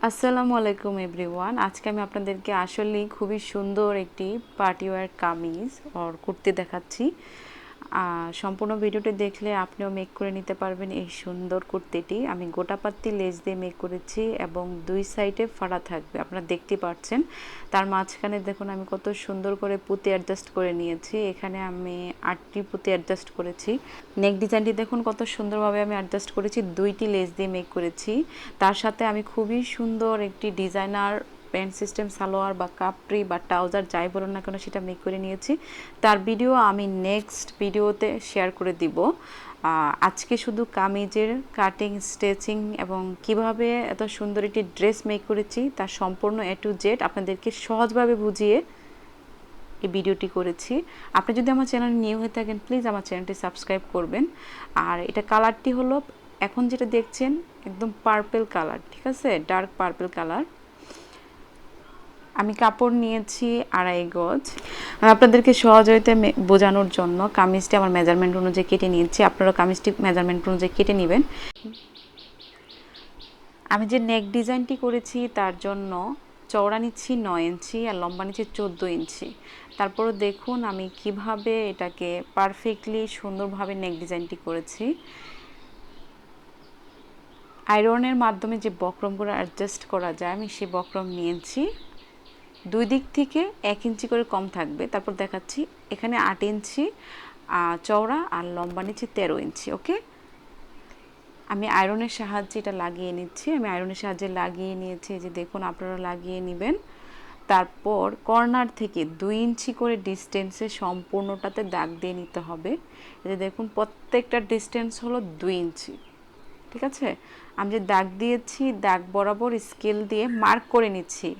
আসসালামু আলাইকুম এভরিওয়ান। আজকে আমি আপনাদেরকে আসলেই খুবই সুন্দর একটি পার্টি ওয়্যার কামিজ আর কুর্তি দেখাচ্ছি। সম্পূর্ণ ভিডিওটি দেখলে আপনিও মেক করে নিতে পারবেন এই সুন্দর কুর্তিটি। আমি গোটা পাত্তি লেস দিয়ে মেক করেছি এবং দুই সাইডে ফাড়া থাকবে, আপনারা দেখতে পাচ্ছেন। তার মাঝখানে দেখুন আমি কত সুন্দর করে পুঁতি অ্যাডজাস্ট করে নিয়েছি। এখানে আমি 8টি পুঁতি অ্যাডজাস্ট করেছি। নেক ডিজাইনটি দেখুন কত সুন্দরভাবে আমি অ্যাডজাস্ট করেছি, 2টি লেস দিয়ে মেক করেছি। তার সাথে আমি খুবই সুন্দর একটি ডিজাইনার প্যান্ট সিস্টেম সালোয়ার বা কাপড়ি বা ট্রাউজার যাই বলুন না কেন সেটা মেক করে নিয়েছি। তার ভিডিও আমি নেক্সট ভিডিওতে শেয়ার করে দিব। আজকে শুধু কামিজের কাটিং, স্টিচিং এবং কিভাবে এত সুন্দর একটি ড্রেস মেক করেছি তার সম্পূর্ণ A to Z আপনাদেরকে সহজভাবে বুঝিয়ে এই ভিডিওটি করেছি। আপনি যদি আমার চ্যানেল নিউ হয়ে থাকেন প্লিজ আমার চ্যানেলটি সাবস্ক্রাইব করবেন। আর এটা কালারটি হলো এখন যেটা দেখছেন একদম পার্পল কালার, ঠিক আছে, ডার্ক পার্পল কালার। আমি কাপড় নিয়েছি 2.5 গজ। আমি আপনাদেরকে সহজতে বোঝানোর জন্য কামিজটি আমার মেজারমেন্ট অনুযায়ী কেটে নিয়েছি, আপনারা কামিজটি মেজারমেন্ট অনুযায়ী কেটে নেবেন। আমি যে নেক ডিজাইনটি করেছি তার জন্য চওড়া নিচ্ছি 9 ইঞ্চি আর লম্বা নিচ্ছি 14 ইঞ্চি। তারপরে দেখুন আমি কিভাবে এটাকে পারফেক্টলি সুন্দরভাবে নেক ডিজাইনটি করেছি। আয়রনের মাধ্যমে যে বক্রমগুলো অ্যাডজাস্ট করা যায় আমি সেই বক্রম নিয়েছি। দুই দিক থেকে 1 ইঞ্চি করে কম থাকবে। তারপর দেখাচ্ছি এখানে 8 ইঞ্চি চওড়া আর লম্বা নিচ্ছি 13 ইঞ্চি। ওকে, আমি আয়রনের সাহায্যে এটা লাগিয়ে নিচ্ছি। আমি আয়রনের সাহায্যে লাগিয়ে নিয়েছি, যে দেখুন আপনারা লাগিয়ে নেবেন। তারপর কর্নার থেকে 2 ইঞ্চি করে ডিস্টেন্সে সম্পূর্ণটাতে দাগ দিয়ে নিতে হবে। এই যে দেখুন প্রত্যেকটা ডিস্টেন্স হলো 2 ইঞ্চি, ঠিক আছে। আমি যে দাগ দিয়েছি দাগ বরাবর স্কেল দিয়ে মার্ক করে নিচ্ছি।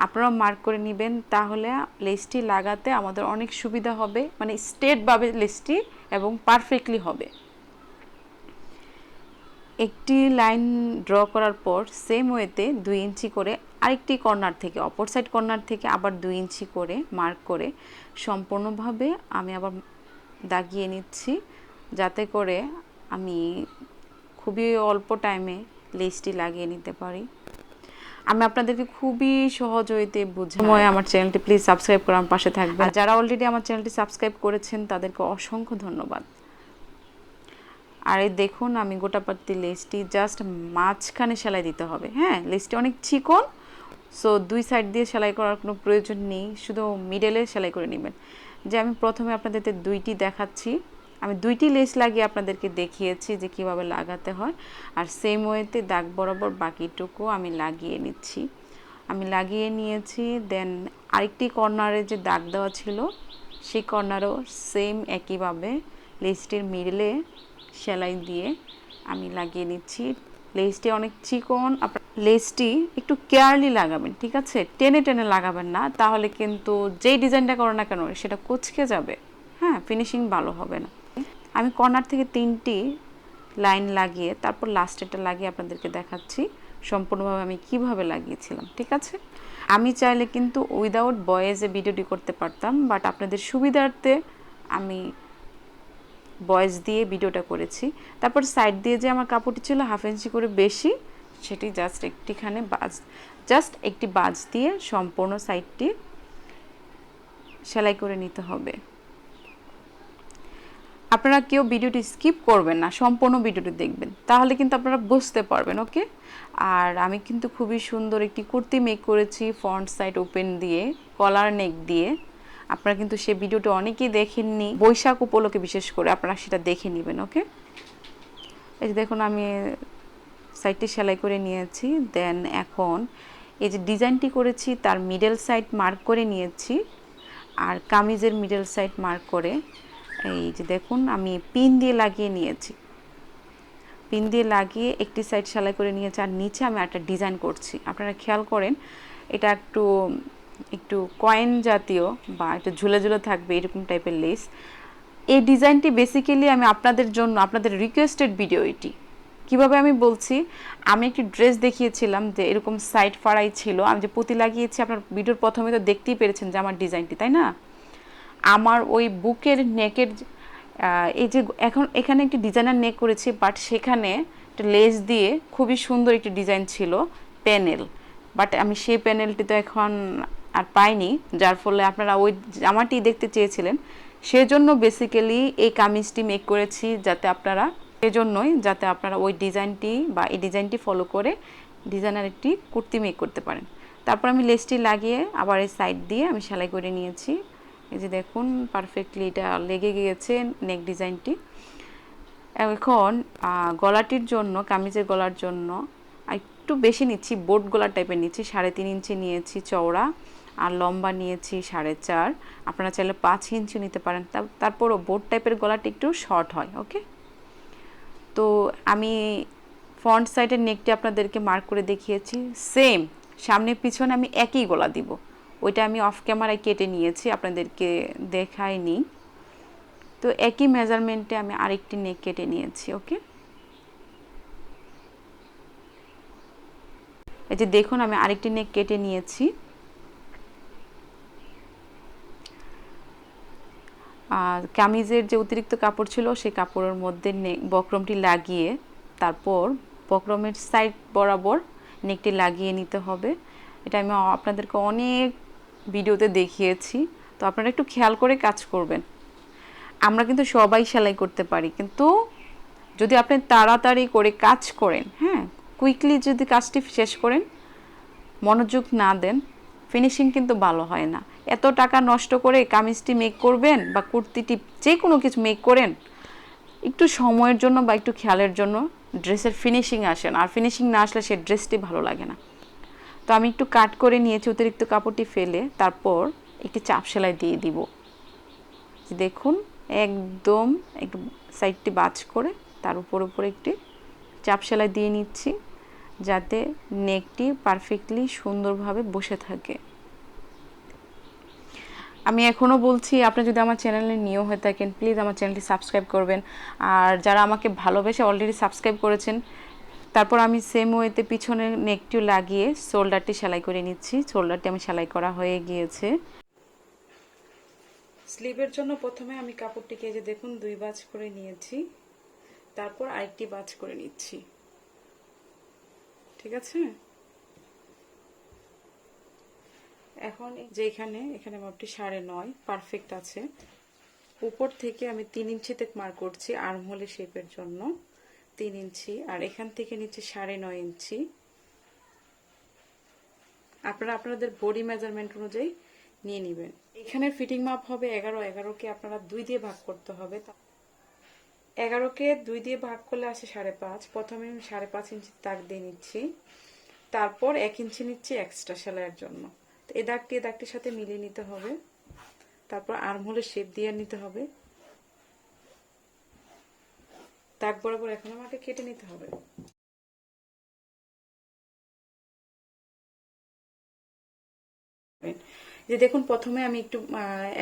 আপনারাও মার্ক করে নেবেন, তাহলে লেসটি লাগাতে আমাদের অনেক সুবিধা হবে, মানে স্ট্রেটভাবে লেসটি এবং পারফেক্টলি হবে। একটি লাইন ড্র করার পর সেম ওয়েতে 2 ইঞ্চি করে আরেকটি কর্নার থেকে, অপর সাইড কর্নার থেকে আবার 2 ইঞ্চি করে মার্ক করে সম্পূর্ণভাবে আমি আবার দাগিয়ে নিচ্ছি, যাতে করে আমি খুবই অল্প টাইমে লেসটি লাগিয়ে নিতে পারি। আমি আপনাদেরকে খুবই সহজ হইতে বুঝাই। আমার চ্যানেলটি প্লিজ সাবস্ক্রাইব করে আমার পাশে থাকবেন। আর যারা অলরেডি আমার চ্যানেলটি সাবস্ক্রাইব করেছেন তাদেরকে অসংখ্য ধন্যবাদ। আর এই দেখুন আমি গোটা পাত্তি লেসটি জাস্ট মাঝখানে সেলাই দিতে হবে। হ্যাঁ, লেসটি অনেক চিকন, সো দুই সাইড দিয়ে সেলাই করার কোনো প্রয়োজন নেই, শুধু মিডলে সেলাই করে নেবেন। যে আমি প্রথমে আপনাদেরকে 2টি দেখাচ্ছি, আমি 2টি লেস লাগিয়ে আপনাদেরকে দেখিয়েছি যে কিভাবে লাগাতে হয়। আর সেম ওয়েতে দাগ বরাবর বাকিটুকু আমি লাগিয়ে নিচ্ছি। আমি লাগিয়ে নিয়েছি। দেন আরেকটি কর্নারে যে দাগ দেওয়া ছিল সেই কর্নারও সেম একইভাবে লেসটির মিডলে সেলাই দিয়ে আমি লাগিয়ে নিচ্ছি। লেসটি অনেক চিকন, লেসটি একটু কেয়ারলি লাগাবেন, ঠিক আছে, টেনে টেনে লাগাবেন না, তাহলে কিন্তু যেই ডিজাইনটা করো না কেন সেটা কুঁচকে যাবে। হ্যাঁ, ফিনিশিং ভালো হবে না। আমি কর্নার থেকে 3টি লাইন লাগিয়ে তারপর লাস্টেরটা লাগিয়ে আপনাদেরকে দেখাচ্ছি সম্পূর্ণভাবে আমি কিভাবে লাগিয়েছিলাম, ঠিক আছে। আমি চাইলে কিন্তু উইদাউট ভয়েসে ভিডিওটি করতে পারতাম, বাট আপনাদের সুবিধার্থে আমি ভয়েস দিয়ে ভিডিওটা করেছি। তারপর সাইড দিয়ে যে আমার কাপড়টি ছিল 1/2 ইঞ্চি করে বেশি, সেটি জাস্ট একটি বাজ দিয়ে সম্পূর্ণ সাইডটি সেলাই করে নিতে হবে। আপনারা কেউ ভিডিওটি স্কিপ করবেন না, সম্পূর্ণ ভিডিওটি দেখবেন, তাহলে কিন্তু আপনারা বুঝতে পারবেন। ওকে, আর আমি কিন্তু খুবই সুন্দর একটি কুর্তি মেক করেছি ফ্রন্ট সাইড ওপেন দিয়ে, কলার নেক দিয়ে। আপনারা কিন্তু সেই ভিডিওটা অনেকেই দেখেননি, বৈশাখ উপলক্ষে বিশেষ করে আপনারা সেটা দেখে নেবেন। ওকে, এই যে দেখুন আমি সাইডটি সেলাই করে নিয়েছি। দেন এখন এই যে ডিজাইনটি করেছি তার মিডল সাইড মার্ক করে নিয়েছি, আর কামিজের মিডল সাইড মার্ক করে এই যে দেখুন আমি পিন দিয়ে লাগিয়ে নিয়েছি। পিন দিয়ে লাগিয়ে একটি সাইড সেলাই করে নিয়েছি, আর নিচে আমি একটা ডিজাইন করছি। আপনারা খেয়াল করেন, এটা একটু কয়েন জাতীয় বা একটু ঝুলে ঝুলে থাকবে এরকম টাইপের লেস। এই ডিজাইনটি বেসিক্যালি আমি আপনাদের জন্য, আপনাদের রিকোয়েস্টেড ভিডিও এটি। কিভাবে আমি বলছি, আমি একটি ড্রেস দেখিয়েছিলাম যে এরকম সাইড ফাড়াই ছিল, আমি যে পুঁতি লাগিয়েছি, আপনার ভিডিওর প্রথমে তো দেখতেই পেরেছেন যে আমার ডিজাইনটি, তাই না। আমার ওই বুকের নেকের এই যে এখন এখানে একটি ডিজাইনার নেক করেছি, বাট সেখানে একটা লেস দিয়ে খুবই সুন্দর একটি ডিজাইন ছিল, প্যানেল, বাট আমি সেই প্যানেলটি তো এখন আর পাইনি, যার ফলে আপনারা ওই জামাটি দেখতে চেয়েছিলেন, সেজন্য বেসিক্যালি এই কামিজটি মেক করেছি, যাতে আপনারা সেজন্যই যাতে আপনারা ওই ডিজাইনটি বা এই ডিজাইনটি ফলো করে ডিজাইনার একটি কুর্তি মেক করতে পারেন। তারপর আমি লেসটি লাগিয়ে আবার এই সাইড দিয়ে আমি সেলাই করে নিয়েছি। এই যে দেখুন পারফেক্টলি এটা লেগে গিয়েছে নেক ডিজাইনটি। এখন গলাটির জন্য, কামিজের গলার জন্য একটু বেশি নিচ্ছি, বোট গলা টাইপের নিচ্ছি, 3.5 ইঞ্চি নিয়েছি চওড়া, আর লম্বা নিয়েছি 4.5। আপনারা চাইলে 5 ইঞ্চি নিতে পারেন, তারপরও বোট টাইপের গলাটি একটু শর্ট হয়। ওকে, তো আমি ফ্রন্ট সাইডের নেকটি আপনাদেরকে মার্ক করে দেখিয়েছি, সেম সামনে পিছনে আমি একই গলা দিব, ওইটা আমি অফ ক্যামেরায় কেটে নিয়েছি, আপনাদেরকে দেখাইনি। তো একই মেজারমেন্টে আমি আরেকটি নেক কেটে নিয়েছি। ওকে, এই যে দেখুন আমি আরেকটি নেক কেটে নিয়েছি। কামিজের যে অতিরিক্ত কাপড় ছিল সেই কাপড়ের মধ্যে বক্রমটি লাগিয়ে তারপর বক্রমের সাইড বরাবর নেকটি লাগিয়ে নিতে হবে। এটা আমি আপনাদেরকে অনেক ভিডিওতে দেখিয়েছি, তো আপনারা একটু খেয়াল করে কাজ করবেন। আমরা কিন্তু সবাই সেলাই করতে পারি, কিন্তু যদি আপনি তাড়াতাড়ি করে কাজ করেন, হ্যাঁ, কুইকলি যদি কাজটি শেষ করেন, মনোযোগ না দেন, ফিনিশিং কিন্তু ভালো হয় না। এত টাকা নষ্ট করে কামিজটি মেক করবেন বা কুর্তিটি যে কোনো কিছু মেক করেন, একটু সময়ের জন্য বা একটু খেয়ালের জন্য ড্রেসের ফিনিশিং আসে না, আর ফিনিশিং না আসলে সেই ড্রেসটি ভালো লাগে না। তো আমি একটু কাট করে নিয়েছি অতিরিক্ত কাপড়টি ফেলে, তারপর একটি চাপ সেলাই দিয়ে দিব। দেখুন একদম একটু সাইডটি বাজ করে তার উপর একটি চাপ সেলাই দিয়ে নিচ্ছি, যাতে নেকটি পারফেক্টলি সুন্দরভাবে বসে থাকে। আমি এখনও বলছি, আপনি যদি আমার চ্যানেলে নিউ হয়ে থাকেন, প্লিজ আমার চ্যানেলটি সাবস্ক্রাইব করবেন, আর যারা আমাকে ভালোবেসে অলরেডি সাবস্ক্রাইব করেছেন, তারপর আমি সেম ওয়েতে পিছনের নেকটিও লাগিয়ে শোল্ডারটি সেলাই করে নিচ্ছি। শোল্ডারটি আমি সেলাই করা হয়ে গিয়েছে। স্লিভের জন্য প্রথমে আমি কাপড়টিকে যে দেখুন 2 ভাঁজ করে নিয়েছি, তারপর আরেকটি ভাঁজ করে নিচ্ছি। ঠিক আছে, এখন যে এখানে মাপটি 9.5 পারফেক্ট আছে। উপর থেকে আমি 3 ইঞ্চিতে মার্ক করছি আর্মহোলের শেপের জন্য 3 ইঞ্চি, আর এখান থেকে নিচে 9.5 ইঞ্চি। আপনারা আপনাদের বডি মেজারমেন্ট অনুযায়ী নিয়ে নেবেন। এখানে ফিটিং মাপ হবে 11কে আপনারা 2 দিয়ে ভাগ করতে হবে। 11কে 2 দিয়ে ভাগ করলে আসে 5.5। প্রথমে আমি 5.5 ইঞ্চি দাগ দিয়ে নিচ্ছি, তারপর 1 ইঞ্চি নিচ্ছি এক্সট্রা সেলাইয়ের জন্য। তো এই দাগটির সাথে মিলিয়ে নিতে হবে, তারপর আর্মহোলের শেপ দিয়ে নিতে হবে। দাগ বরাবর এখন আমাকে কেটে নিতে হবে। যে দেখুন প্রথমে আমি একটু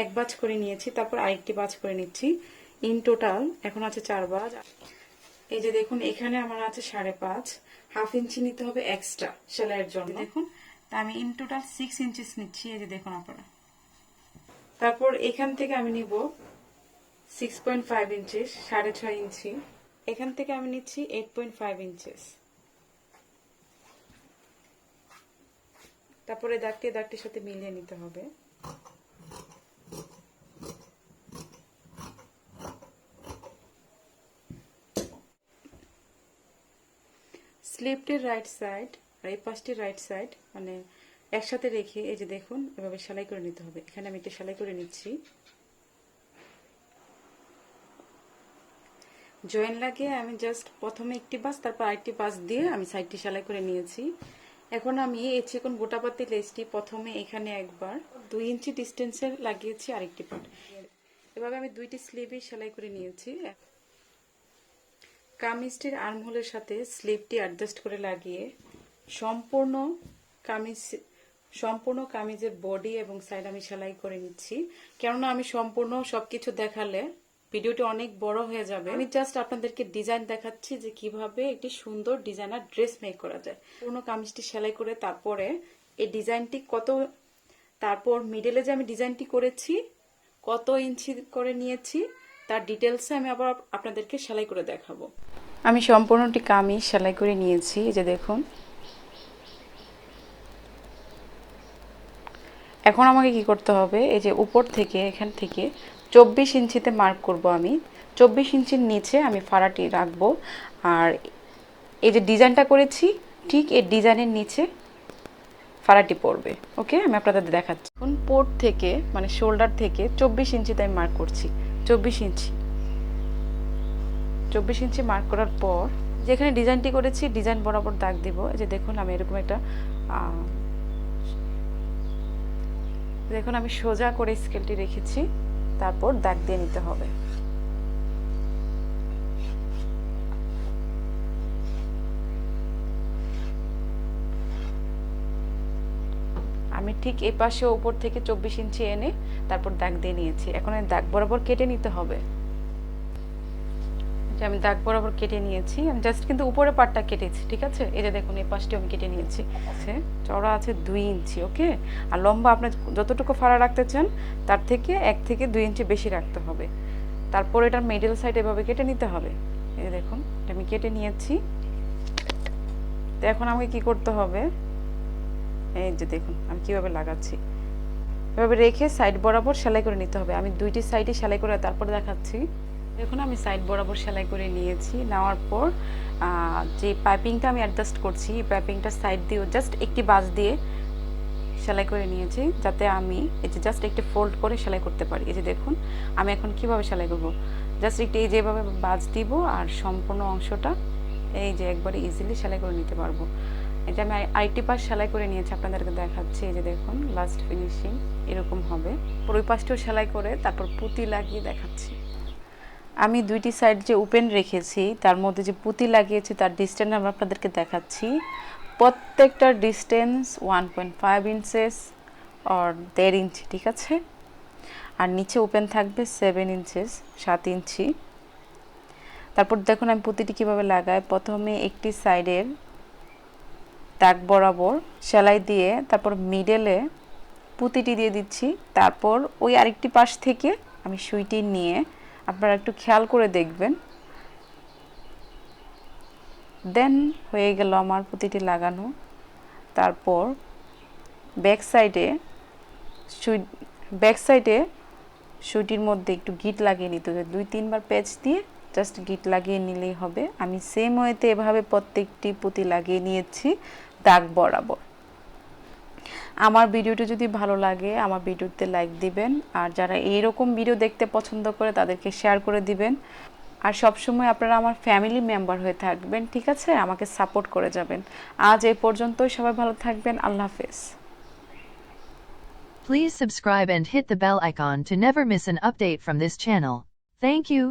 1 ভাঁজ করে নিয়েছি, তারপর আরেকটি ভাঁজ করে নিচ্ছি। ইন টোটাল এখন আছে 4 ভাঁজ। এই যে দেখুন এখানে আমার আছে 5.5, হাফ ইঞ্চি নিতে হবে এক্সট্রা সেলাইয়ের জন্য। দেখুন তা আমি ইন টোটাল 6 ইঞ্চিস নিচ্ছি। এই যে দেখুন আপনারা, তারপর এখান থেকে আমি নিব 6.5 ইঞ্চিস, 6.5 ইঞ্চি। এখান থেকে আমি নিচ্ছি 8.5 ইঞ্চিস। তারপরে দাগটির সাথে মিলিয়ে নিতে হবে। স্লিভটির রাইট সাইড আর এই পাশটির রাইট সাইড মানে একসাথে রেখে এই যে দেখুন এভাবে সেলাই করে নিতে হবে। এখানে আমি একটা সেলাই করে নিচ্ছি। জয়েন লাগিয়ে আমি জাস্ট প্রথমে একটি বাস তারপর আরেকটি বাস দিয়ে আমি সাইডটি সেলাই করে নিয়েছি। এখন আমি এই চিকন গোটা পাতি লেসটি প্রথমে এখানে একবার 2 ইঞ্চি ডিস্টেন্সে লাগিয়েছি আরেকটি পার্ট। এভাবে আমি 2টি স্লিভই সেলাই করে নিয়েছি। কামিজটির আর্মহোলের সাথে স্লিভটি অ্যাডজাস্ট করে লাগিয়ে সম্পূর্ণ কামিজের বডি এবং সাইড আমি সেলাই করে নিচ্ছি। কেননা আমি সম্পূর্ণ সবকিছু দেখালে ভিডিওটি অনেক বড় হয়ে যাবে। আমি জাস্ট আপনাদেরকে ডিজাইন দেখাচ্ছি যে কিভাবে একটি সুন্দর ডিজাইনার ড্রেস মেক করা যায়। পুরো কামিজটি সেলাই করে তারপরে এই ডিজাইনটি তারপর মিডলে যে আমি ডিজাইনটি করেছি কত ইঞ্চি করে নিয়েছি তার ডিটেলসে আমি আবার আপনাদেরকে সেলাই করে দেখাবো। আমি সম্পূর্ণটি কামিজ সেলাই করে নিয়েছি। এই যে দেখুন এখন আমাকে কি করতে হবে, এই যে উপর থেকে এখান থেকে 24 ইঞ্চিতে মার্ক করব আমি। 24 ইঞ্চির নিচে আমি ফাড়াটি রাখবো। আর এই যে ডিজাইনটা করেছি ঠিক এই ডিজাইনের নিচে ফাড়াটি পড়বে। ওকে, আমি আপনাদের দেখাচ্ছি। এখন পোর্ট থেকে মানে শোল্ডার থেকে 24 ইঞ্চিতে আমি মার্ক করছি। 24 ইঞ্চি 24 ইঞ্চি মার্ক করার পর যেখানে ডিজাইনটি করেছি ডিজাইন বরাবর দাগ দিব। এই যে দেখুন আমি এরকম একটা দেখুন আমি সোজা করে স্কেলটি রেখেছি, তারপর দাগ দিয়ে নিতে হবে। আমি ঠিক এই পাশে উপর থেকে 24 ইঞ্চি এনে তারপর দাগ দিয়ে নিয়েছি। এখন এই দাগ বরাবর কেটে নিতে হবে। যে আমি দাগ বরাবর কেটে নিয়েছি, আমি জাস্ট কিন্তু উপরের পাটটা কেটেছি, ঠিক আছে। এই যে দেখুন এই পাশটি আমি কেটে নিয়েছি। আছে চওড়া আছে 2 ইঞ্চি, ওকে। আর লম্বা আপনি যতটুকু ফাড়া রাখতে চান তার থেকে 1 থেকে 2 ইঞ্চি বেশি রাখতে হবে। তারপর এটার মিডল সাইড এভাবে কেটে নিতে হবে। এই দেখুন এটা আমি কেটে নিয়েছি। তো এখন আমাকে কি করতে হবে, এই যে দেখুন আমি কিভাবে লাগাচ্ছি, এভাবে রেখে সাইড বরাবর সেলাই করে নিতে হবে। আমি দুইটি সাইডে সেলাই করে তারপর দেখাচ্ছি। দেখুন আমি সাইড বরাবর সেলাই করে নিয়েছি। নেওয়ার পর যে পাইপিংটা আমি অ্যাডজাস্ট করছি, এই পাইপিংটা সাইড দিয়েও জাস্ট একটি বাজ দিয়ে সেলাই করে নিয়েছি, যাতে আমি এই যে জাস্ট একটি ফোল্ড করে সেলাই করতে পারি। এই যে দেখুন আমি এখন কিভাবে সেলাই করব, জাস্ট একটু এই যেভাবে বাজ দিব আর সম্পূর্ণ অংশটা এই যে একবারে ইজিলি সেলাই করে নিতে পারবো। এই যে আমি আরেকটি পাশ সেলাই করে নিয়েছি, আপনাদেরকে দেখাচ্ছি। এই যে দেখুন লাস্ট ফিনিশিং এরকম হবে। পুরো ওই পাশটিও সেলাই করে তারপর পুঁতি লাগিয়ে দেখাচ্ছি। আমি দুইটি সাইড যে ওপেন রেখেছি তার মধ্যে যে পুঁতি লাগিয়েছি তার ডিস্টেন্স আমি আপনাদেরকে দেখাচ্ছি। প্রত্যেকটার ডিস্টেন্স 1.5 ইঞ্চেস আর 1.5 ইঞ্চি, ঠিক আছে। আর নিচে ওপেন থাকবে 7 ইঞ্চেস, 7 ইঞ্চি। তারপর দেখুন আমি পুঁতিটি কীভাবে লাগাই। প্রথমে একটি সাইডের দাগ বরাবর সেলাই দিয়ে তারপর মিডলে পুঁতিটি দিয়ে দিচ্ছি। তারপর ওই আরেকটি পাশ থেকে আমি সুইটি নিয়ে, আপনারা একটু খেয়াল করে দেখবেন, দেন হয়ে গেল আমার পুঁতিটি লাগানো। তারপর ব্যাক সাইডে সুইটির মধ্যে একটু গিট লাগিয়ে নিতে হবে। 2-3 বার প্যাচ দিয়ে জাস্ট গিট লাগিয়ে নিলেই হবে। আমি সেম ওয়েতে এভাবে প্রত্যেকটি পুঁতি লাগিয়ে নিয়েছি দাগ বরাবর। আমার ভিডিওটি যদি ভালো লাগে আমার ভিডিওতে লাইক দিবেন, আর যারা এইরকম ভিডিও দেখতে পছন্দ করে তাদেরকে শেয়ার করে দিবেন। আর সবসময় আপনারা আমার ফ্যামিলি মেম্বার হয়ে থাকবেন, ঠিক আছে, আমাকে সাপোর্ট করে যাবেন। আজ এই পর্যন্তই, সবাই ভালো থাকবেন, আল্লাহ হাফেজ। Please subscribe and hit the bell icon to never miss an update from this channel. Thank you.